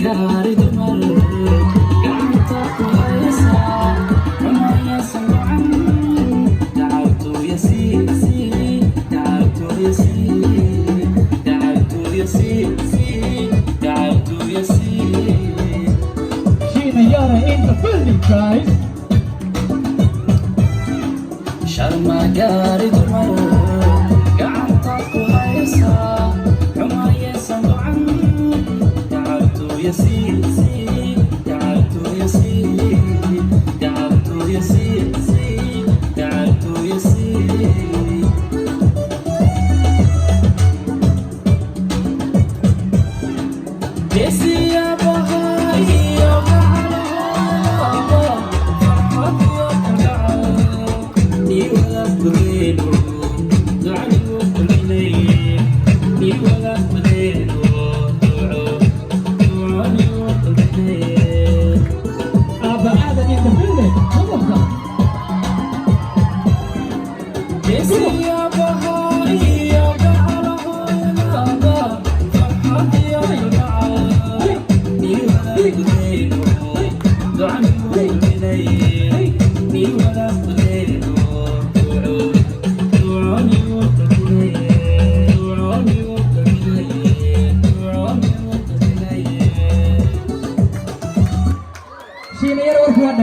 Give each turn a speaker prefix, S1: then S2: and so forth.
S1: gaari dumar gacanta ku haysa xumaya sanwacan dacawtu yasi dacawtu yasi dacawtu yasi dacawtu yasi
S2: Shiino Yara in the building, guys.
S1: sharma gaari dumar gacanta ku haysa xumaya sanwacan dacawtu yasi dacawtu yasi dacawtu yasi dacawtu yasi Desiya bahai ya Allah farhat ya kalal ni wala berilu du'alu kulli ni wala